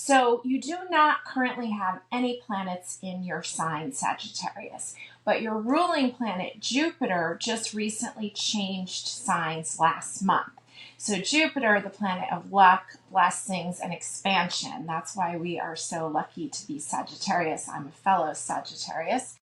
So you do not currently have any planets in your sign, Sagittarius, but your ruling planet, Jupiter, just recently changed signs last month. So Jupiter, the planet of luck, blessings, and expansion. That's why we are so lucky to be Sagittarius. I'm a fellow Sagittarius.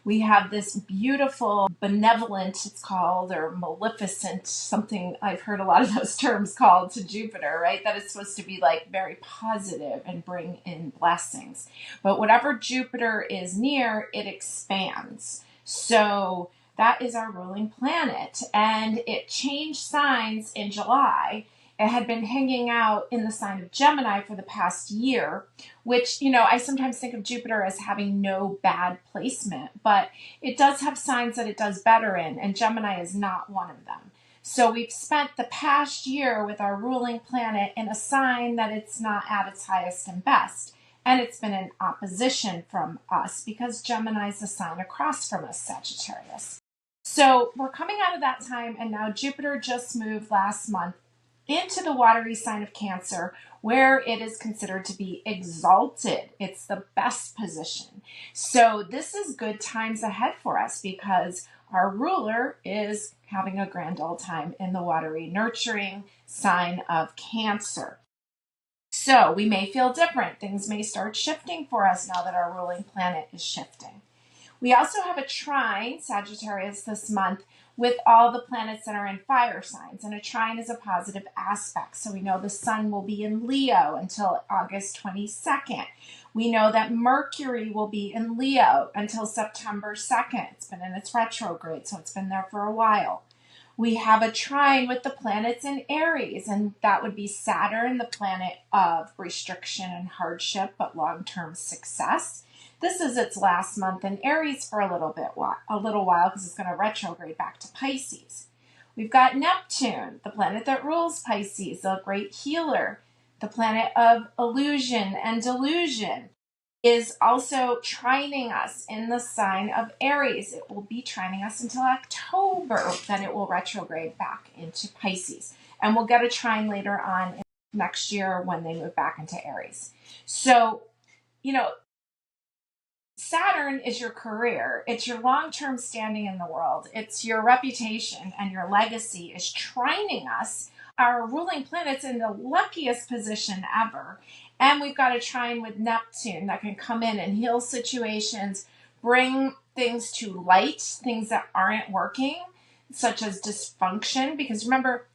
We have this beautiful, benevolent, it's called, or maleficent, something I've heard a lot of those terms called, to Jupiter, right? That it's supposed to be like very positive and bring in blessings. But whatever Jupiter is near, it expands. So that is our ruling planet. And it changed signs in July. It had been hanging out in the sign of Gemini for the past year, which, I sometimes think of Jupiter as having no bad placement, but it does have signs that it does better in, and Gemini is not one of them. So we've spent the past year with our ruling planet in a sign that it's not at its highest and best. And it's been in opposition from us because Gemini is the sign across from us, Sagittarius. So we're coming out of that time, and now Jupiter just moved last month into the watery sign of Cancer, where it is considered to be exalted. It's the best position. So this is good times ahead for us because our ruler is having a grand old time in the watery, nurturing sign of Cancer. So we may feel different. Things may start shifting for us now that our ruling planet is shifting. We also have a trine, Sagittarius, this month with all the planets that are in fire signs. And a trine is a positive aspect. So we know the sun will be in Leo until August 22nd. We know that Mercury will be in Leo until September 2nd. It's been in its retrograde, so it's been there for a while. We have a trine with the planets in Aries, and that would be Saturn, the planet of restriction and hardship, but long-term success. This is its last month in Aries for a little while because it's going to retrograde back to Pisces. We've got Neptune, the planet that rules Pisces, the great healer, the planet of illusion and delusion, is also trining us in the sign of Aries. It will be trining us until October, then it will retrograde back into Pisces. And we'll get a trine later on next year when they move back into Aries. So, Saturn is your career. It's your long-term standing in the world. It's your reputation and your legacy is trining us. Our ruling planet's in the luckiest position ever. And we've got a trine with Neptune that can come in and heal situations, bring things to light, things that aren't working, such as dysfunction. Because remember,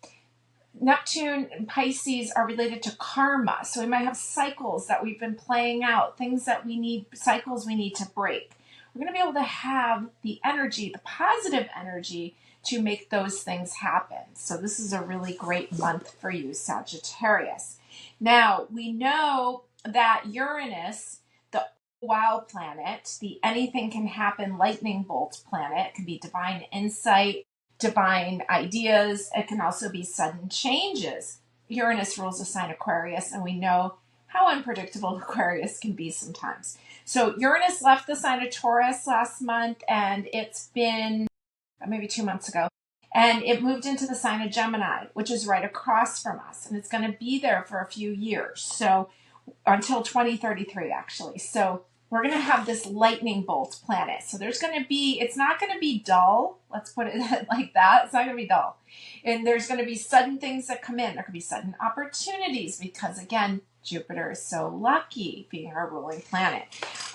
Neptune and Pisces are related to karma. So we might have cycles that we've been playing out, things that we need, cycles we need to break. We're going to be able to have the energy, the positive energy, to make those things happen. So this is a really great month for you, Sagittarius. Now, we know that Uranus, the wow planet, the anything can happen lightning bolt planet, can be divine insight, divine ideas. It can also be sudden changes. Uranus rules the sign Aquarius, and we know how unpredictable Aquarius can be sometimes. So Uranus left the sign of Taurus last month, and it's been maybe 2 months ago. And it moved into the sign of Gemini, which is right across from us. And it's going to be there for a few years. So until 2033, actually. So we're going to have this lightning bolt planet. So there's going to be, it's not going to be dull. Let's put it like that. It's not going to be dull. And there's going to be sudden things that come in. There could be sudden opportunities because, again, Jupiter is so lucky being our ruling planet.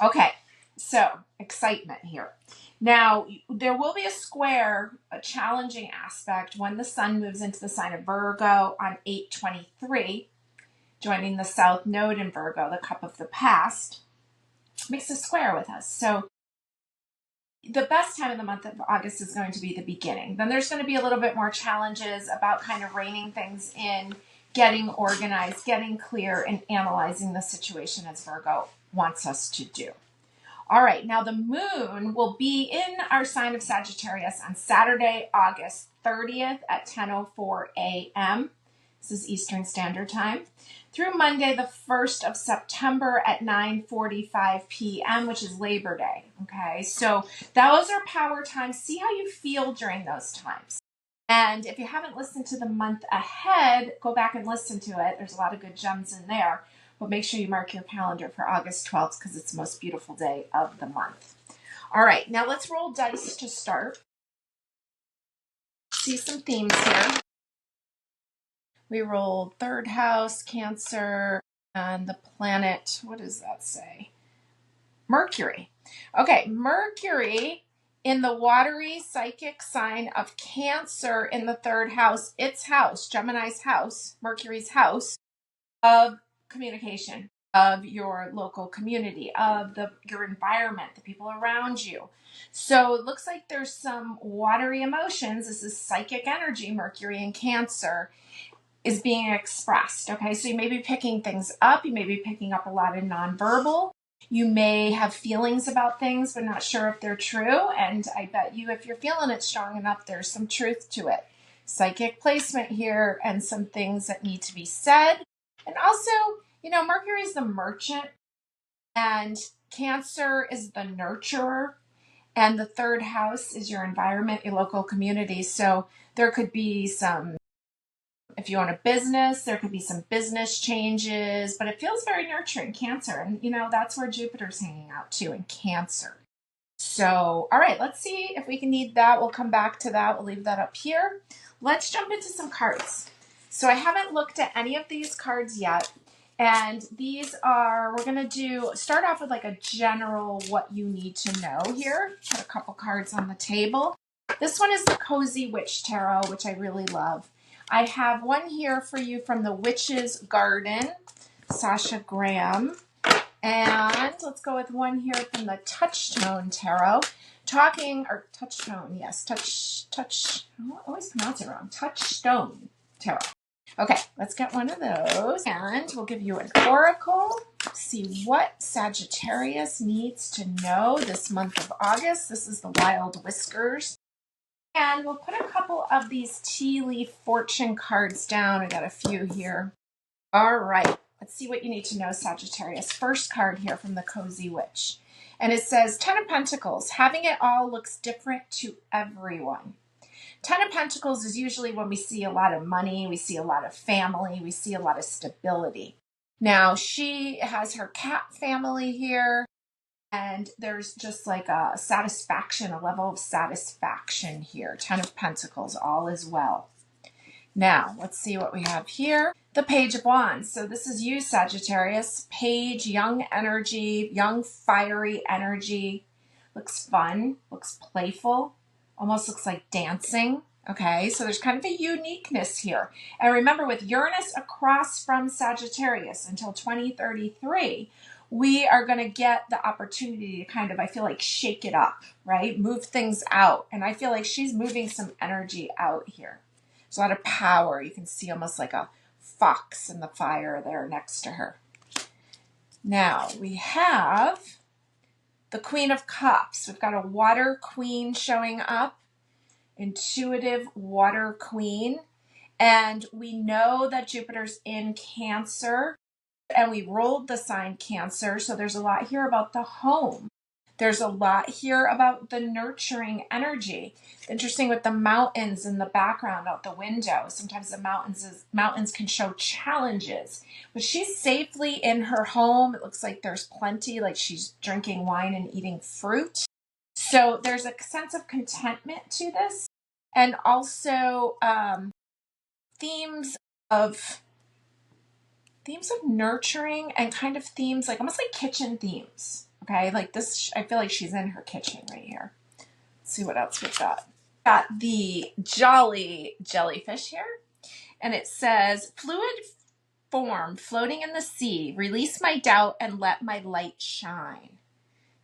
Okay, so excitement here. Now, there will be a square, a challenging aspect when the sun moves into the sign of Virgo on 8/23, joining the South Node in Virgo, the cup of the past, makes a square with us. So the best time of the month of August is going to be the beginning. Then there's going to be a little bit more challenges about kind of reining things in, getting organized, getting clear, and analyzing the situation as Virgo wants us to do. All right, now the moon will be in our sign of Sagittarius on Saturday, August 30th at 10:04 a.m. This is Eastern Standard Time. Through Monday, the 1st of September at 9:45 p.m., which is Labor Day. Okay, so those are power times. See how you feel during those times. And if you haven't listened to the month ahead, go back and listen to it. There's a lot of good gems in there. but make sure you mark your calendar for August 12th because it's the most beautiful day of the month. All right, now let's roll dice to start. See some themes here. We rolled third house, Cancer, and the planet, what does that say? Mercury. Okay, Mercury in the watery psychic sign of Cancer in the third house, its house, Gemini's house, Mercury's house of communication, of your local community, of your environment, the people around you. So it looks like there's some watery emotions. This is psychic energy, Mercury in Cancer is being expressed. Okay, so you may be picking things up. You may be picking up a lot of nonverbal. You may have feelings about things, but not sure if they're true. And I bet you, if you're feeling it strong enough, there's some truth to it. Psychic placement here and some things that need to be said. And also, you know, Mercury is the merchant and Cancer is the nurturer. And the third house is your environment, your local community. So there could be some, if you own a business, there could be some business changes, but it feels very nurturing, Cancer. And, you know, that's where Jupiter's hanging out too, in Cancer. So, all right, let's see if we can need that. We'll come back to that. We'll leave that up here. Let's jump into some cards. So I haven't looked at any of these cards yet. And these are, we're going to start off with like a general what you need to know here. Put a couple cards on the table. This one is the Cozy Witch Tarot, which I really love. I have one here for you from the Witch's Garden, Sasha Graham. And let's go with one here from the Touchstone Tarot. Touchstone, I always pronounce it wrong. Touchstone Tarot. Okay, let's get one of those. And we'll give you an oracle. See what Sagittarius needs to know this month of August. This is the Wild Whiskers. And we'll put a couple of these tea leaf fortune cards down. I got a few here. All right, let's see what you need to know, Sagittarius. First card here from the Cozy Witch. And it says, 10 of Pentacles. Having it all looks different to everyone. 10 of Pentacles is usually when we see a lot of money, we see a lot of family, we see a lot of stability. Now, she has her cat family here. And there's just like a satisfaction, a level of satisfaction here. 10 of Pentacles, all is well. Now, let's see what we have here. The Page of Wands. So this is you, Sagittarius. Page, young energy, young fiery energy. Looks fun, looks playful, almost looks like dancing. Okay, so there's kind of a uniqueness here. And remember, with Uranus across from Sagittarius until 2033, we are going to get the opportunity to kind of, I feel like, shake it up, right? Move things out. And I feel like she's moving some energy out here. There's a lot of power. You can see almost like a fox in the fire there next to her. Now we have the Queen of Cups. We've got a water queen showing up. Intuitive water queen. And we know that Jupiter's in Cancer. And we rolled the sign Cancer, so there's a lot here about the home. There's a lot here about the nurturing energy. Interesting with the mountains in the background out the window. Sometimes the mountains can show challenges. But she's safely in her home. It looks like there's plenty, like she's drinking wine and eating fruit. So there's a sense of contentment to this. And also themes of nurturing and kind of themes, like almost like kitchen themes. Okay, like this, I feel like she's in her kitchen right here. Let's see what else we've got. Got the Jolly Jellyfish here. And it says, fluid form floating in the sea, release my doubt and let my light shine.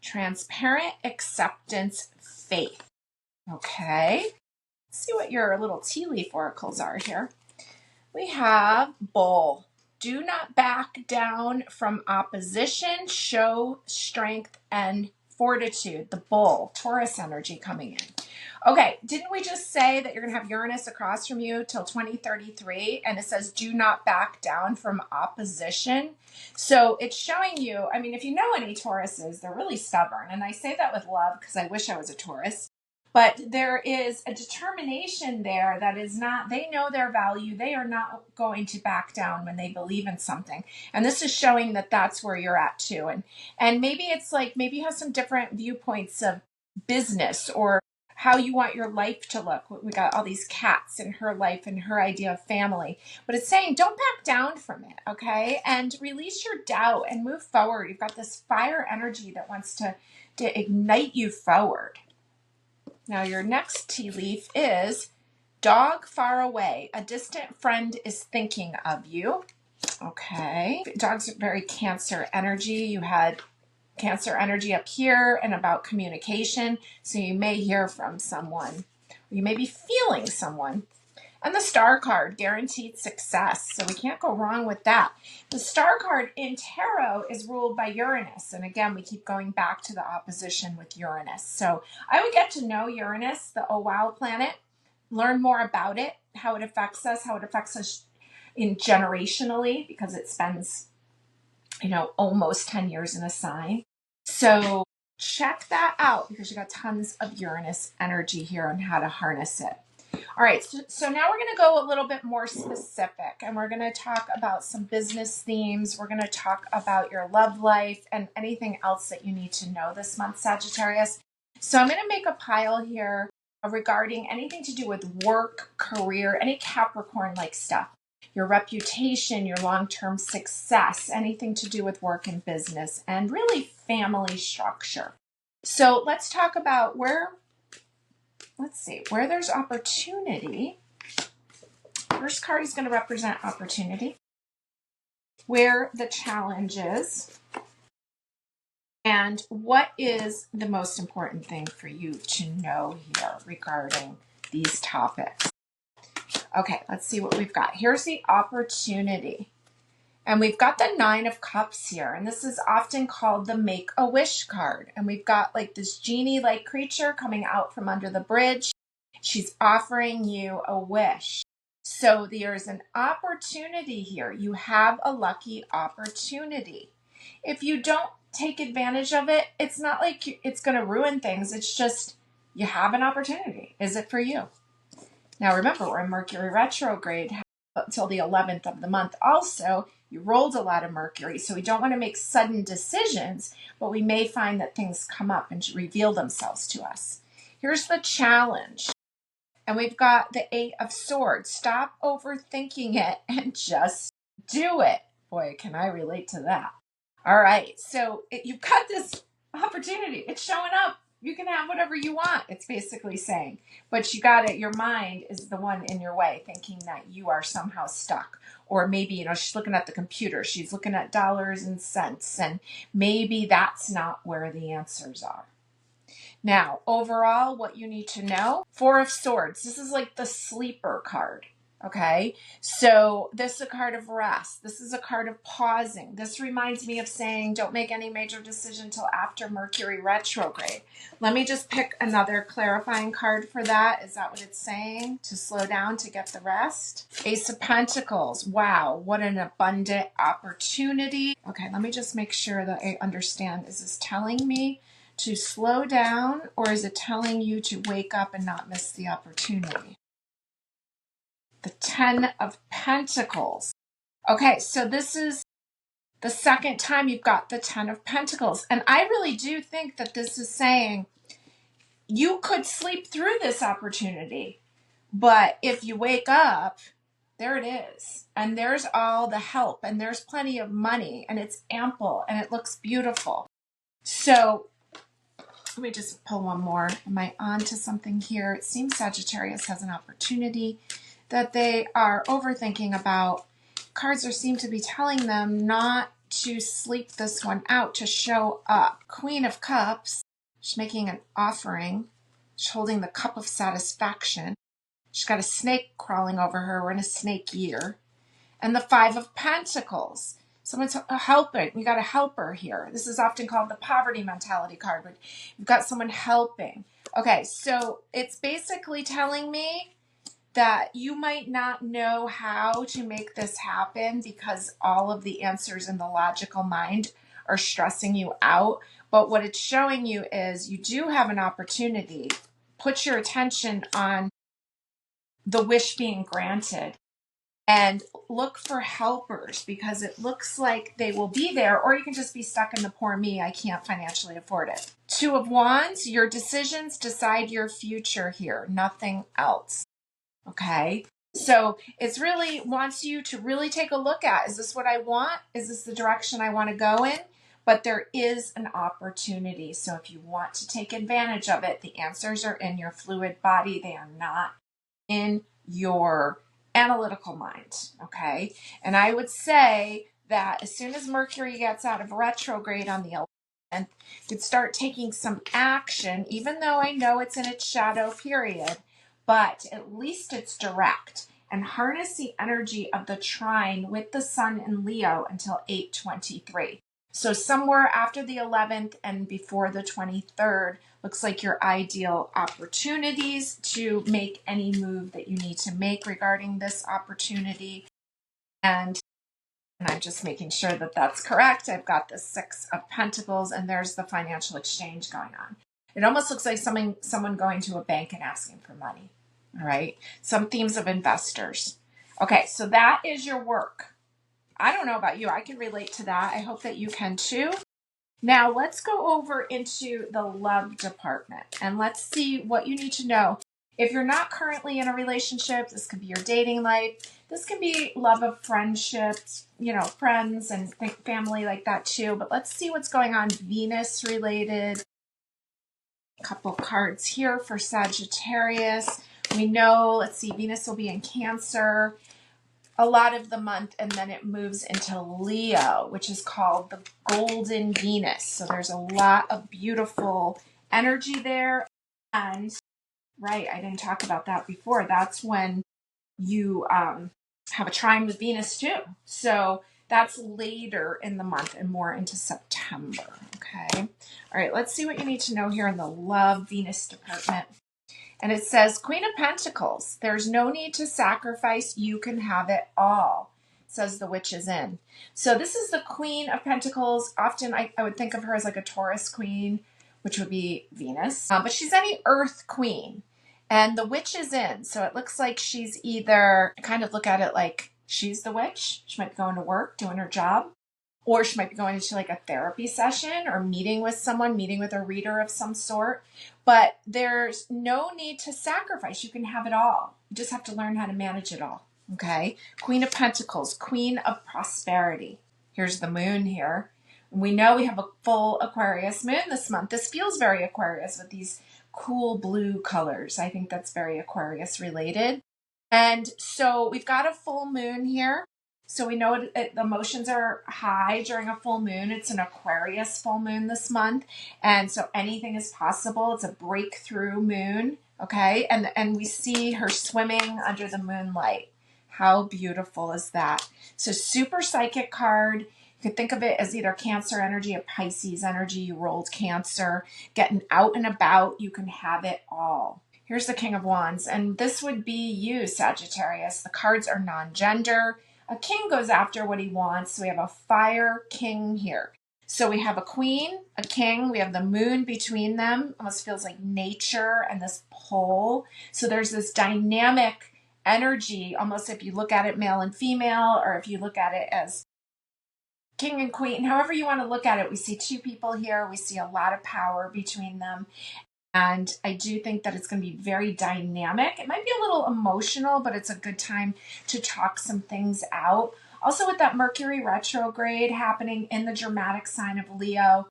Transparent acceptance, faith. Okay, let's see what your little tea leaf oracles are here. We have Bull. Do not back down from opposition. Show strength and fortitude. The Bull, Taurus energy coming in. Okay, didn't we just say that you're going to have Uranus across from you till 2033? And it says, do not back down from opposition. So it's showing you, I mean, if you know any Tauruses, they're really stubborn. And I say that with love because I wish I was a Taurus. But there is a determination there that is not, they know their value. They are not going to back down when they believe in something. And this is showing that that's where you're at too. And maybe it's like, maybe you have some different viewpoints of business or how you want your life to look. We got all these cats in her life and her idea of family, but it's saying don't back down from it. Okay. And release your doubt and move forward. You've got this fire energy that wants to ignite you forward. Now your next tea leaf is dog far away. A distant friend is thinking of you. Okay. Dogs are very Cancer energy. You had Cancer energy up here and about communication. So you may hear from someone. You may be feeling someone. And the star card, guaranteed success. So we can't go wrong with that. The star card in tarot is ruled by Uranus. And again, we keep going back to the opposition with Uranus. So I would get to know Uranus, the oh wow planet, learn more about it, how it affects us in generationally, because it spends, almost 10 years in a sign. So check that out because you got tons of Uranus energy here on how to harness it. All right, so now we're going to go a little bit more specific, and we're going to talk about some business themes. We're going to talk about your love life and anything else that you need to know this month, Sagittarius. So I'm going to make a pile here regarding anything to do with work, career, any Capricorn-like stuff, your reputation, your long-term success, anything to do with work and business, and really family structure. So let's talk about where there's opportunity. First card is going to represent opportunity. Where the challenge is. And what is the most important thing for you to know here regarding these topics? Okay, let's see what we've got. Here's the opportunity. And we've got the 9 of Cups here. And this is often called the Make-A-Wish card. And we've got like this genie-like creature coming out from under the bridge. She's offering you a wish. So there's an opportunity here. You have a lucky opportunity. If you don't take advantage of it, it's not like it's going to ruin things. It's just you have an opportunity. Is it for you? Now remember, we're in Mercury retrograde until the 11th of the month. Also, you rolled a lot of Mercury, so we don't want to make sudden decisions, but we may find that things come up and reveal themselves to us. Here's the challenge. And we've got the 8 of Swords. Stop overthinking it and just do it. Boy, can I relate to that. All right. So you've got this opportunity. It's showing up. You can have whatever you want, it's basically saying. But you got it. Your mind is the one in your way, thinking that you are somehow stuck. Or maybe, she's looking at the computer. She's looking at dollars and cents. And maybe that's not where the answers are. Now, overall, what you need to know, 4 of Swords. This is like the sleeper card, okay? So this is a card of rest. This is a card of pausing. This reminds me of saying don't make any major decision until after Mercury retrograde. Let me just pick another clarifying card for that. Is that what it's saying? To slow down, to get the rest? Ace of Pentacles. Wow, what an abundant opportunity. Okay, let me just make sure that I understand. Is this telling me to slow down, or is it telling you to wake up and not miss the opportunity? The 10 of Pentacles. Okay, so this is the second time you've got the 10 of Pentacles. And I really do think that this is saying you could sleep through this opportunity, but if you wake up, there it is. And there's all the help, and there's plenty of money, and it's ample, and it looks beautiful. So let me just pull one more. Am I on to something here? It seems Sagittarius has an opportunity that they are overthinking about. Cards seem to be telling them not to sleep this one out, to show up. Queen of Cups. She's making an offering. She's holding the cup of satisfaction. She's got a snake crawling over her. We're in a snake year. And the 5 of Pentacles. Someone's helping. You got a helper here. This is often called the poverty mentality card, but you've got someone helping. Okay, so it's basically telling me that you might not know how to make this happen because all of the answers in the logical mind are stressing you out. But what it's showing you is you do have an opportunity put your attention on the wish being granted and look for helpers, because it looks like they will be there, or you can just be stuck in the poor me, I can't financially afford it. Two of Wands, your decisions decide your future here, nothing else. Okay. So it's really wants you to really take a look at, is this what I want? Is this the direction I want to go in? But there is an opportunity. So if you want to take advantage of it, the answers are in your fluid body. They are not in your analytical mind. Okay. And I would say that as soon as Mercury gets out of retrograde on the 11th, you could start taking some action, even though I know it's in its shadow period, but at least it's direct, and harness the energy of the trine with the sun in Leo until 8/23. So somewhere after the 11th and before the 23rd looks like your ideal opportunities to make any move that you need to make regarding this opportunity. And I'm just making sure that that's correct. I've got the 6 of Pentacles, and there's the financial exchange going on. It almost looks like someone going to a bank and asking for money. All right. Some themes of investors. Okay. So that is your work. I don't know about you. I can relate to that. I hope that you can too. Now let's go over into the love department, and let's see what you need to know. If you're not currently in a relationship, this could be your dating life. This can be love of friendships, friends and family like that too. But let's see what's going on Venus related. A couple cards here for Sagittarius. We know, let's see, Venus will be in Cancer a lot of the month, and then it moves into Leo, which is called the Golden Venus. So there's a lot of beautiful energy there. And, right, I didn't talk about that before. That's when you have a trine with Venus too. So that's later in the month and more into September. Okay. All right, let's see what you need to know here in the love Venus department. And it says, Queen of Pentacles, there's no need to sacrifice. You can have it all, says the witch is in. So this is the Queen of Pentacles. Often I would think of her as like a Taurus queen, which would be Venus. But she's any earth queen. And the witch is in. So it looks like she's either, I kind of look at it like she's the witch. She might be going to work, doing her job. Or she might be going into like a therapy session or meeting with someone, meeting with a reader of some sort. But there's no need to sacrifice. You can have it all. You just have to learn how to manage it all. Okay. Queen of Pentacles, Queen of Prosperity. Here's the moon here. We know we have a full Aquarius moon this month. This feels very Aquarius with these cool blue colors. I think that's very Aquarius related. And so we've got a full moon here. So we know the emotions are high during a full moon. It's an Aquarius full moon this month. And so anything is possible. It's a breakthrough moon. Okay. And we see her swimming under the moonlight. How beautiful is that? So super psychic card. You could think of it as either Cancer energy or Pisces energy. You rolled Cancer, getting out and about. You can have it all. Here's the King of Wands. And this would be you, Sagittarius. The cards are non-gender. A king goes after what he wants. So we have a fire king here. So we have a queen, a king. We have the moon between them. Almost feels like nature and this pole. So there's this dynamic energy, almost if you look at it male and female, or if you look at it as king and queen, however you want to look at it. We see two people here. We see a lot of power between them. And I do think that it's going to be very dynamic. It might be a little emotional, but it's a good time to talk some things out. Also with that Mercury retrograde happening in the dramatic sign of Leo,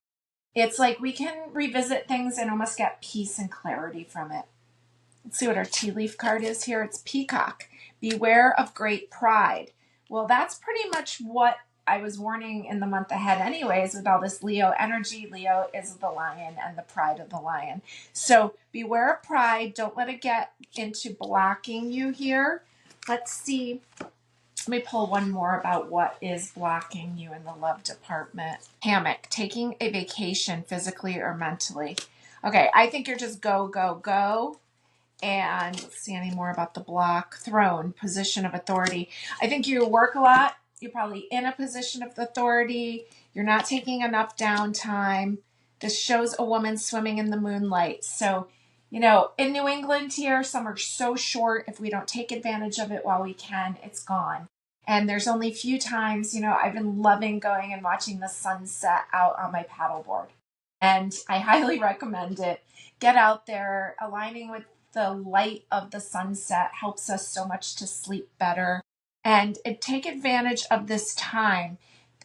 it's like we can revisit things and almost get peace and clarity from it. Let's see what our tea leaf card is here. It's Peacock. Beware of great pride. Well, that's pretty much what I was warning in the month ahead anyways with all this Leo energy. Leo is the lion and the pride of the lion. So beware of pride. Don't let it get into blocking you here. Let's see. Let me pull one more about what is blocking you in the love department. Hammock, taking a vacation physically or mentally. Okay, I think you're just go, go, go. And let's see any more about the block. Throne, position of authority. I think you work a lot. You're probably in a position of authority. You're not taking enough downtime. This shows a woman swimming in the moonlight. So You know, in New England here, some are so short. If we don't take advantage of it while we can, it's gone. And there's only a few times, you know, I've been loving going and watching the sunset out on my paddleboard. And I highly recommend it. Get out there. Aligning with the light of the sunset helps us so much to sleep better. And take advantage of this time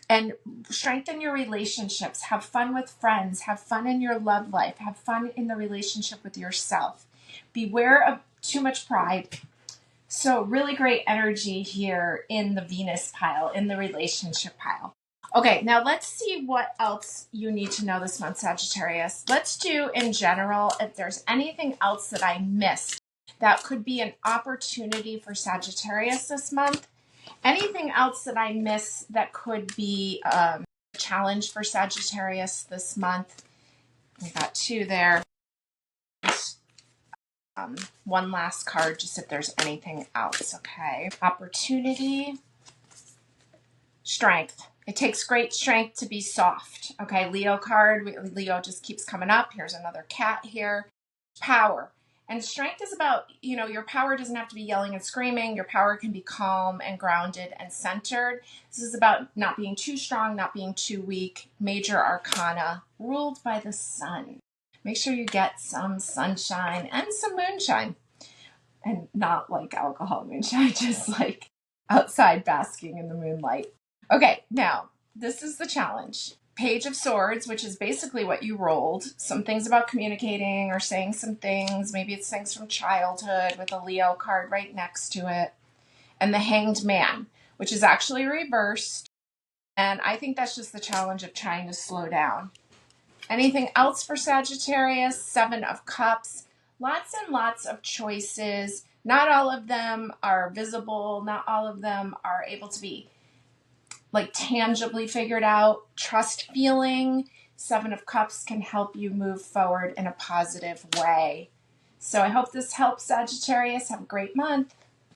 and strengthen your relationships. Have fun with friends. Have fun in your love life. Have fun in the relationship with yourself. Beware of too much pride. So really great energy here in the Venus pile, in the relationship pile. Okay, now let's see what else you need to know this month, Sagittarius. Let's do in general, if there's anything else that I missed that could be an opportunity for Sagittarius this month. Anything else that I miss that could be a challenge for Sagittarius this month? We got two there. One last card, just if there's anything else, okay? Opportunity, strength. It takes great strength to be soft, okay? Leo card, Leo just keeps coming up. Here's another cat here. Power. And strength is about, you know, your power doesn't have to be yelling and screaming. Your power can be calm and grounded and centered. This is about not being too strong, not being too weak. Major arcana, ruled by the sun. Make sure you get some sunshine and some moonshine. And not like alcohol moonshine, just like outside basking in the moonlight. Okay, now, this is the challenge. Page of Swords, which is basically what you rolled. Some things about communicating or saying some things. Maybe it's things from childhood with a Leo card right next to it. And the Hanged Man, which is actually reversed. And I think that's just the challenge of trying to slow down. Anything else for Sagittarius? Seven of Cups. Lots and lots of choices. Not all of them are visible. Not all of them are able to be like tangibly figured out. Trust feeling. Seven of Cups can help you move forward in a positive way. So I hope this helps, Sagittarius. Have a great month.